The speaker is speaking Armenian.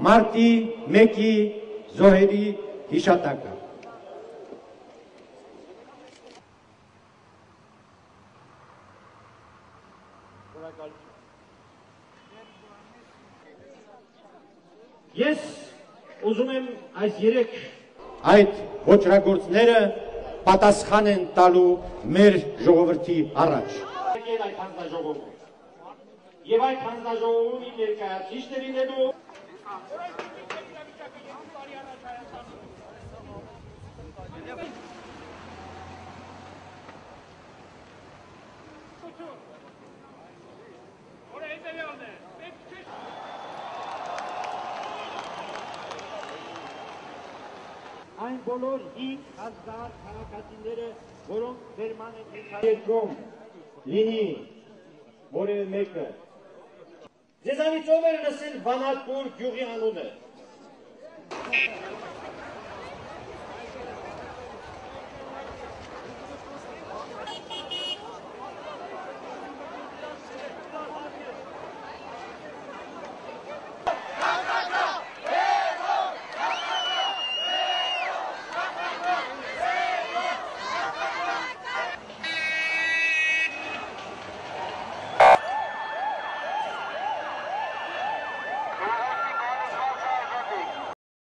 մարտի 1-ի զոհերի հիշատակը։ Ես ուզում եմ այս 3 այդ ոճրագործները պատասխան են տալու մեր ժողովրդի առաջ։ Այդ հանձնաժողովում եւ այդ հանձնաժողովում իմ ներկայացուցիչը լինելու այն բոլոր 5000 քաղաքացիները, որոնք դերման են երկրում լինի որևէ մեկը։ Ձեզանից ով էր լսել Վանատուր գյուղի անունը։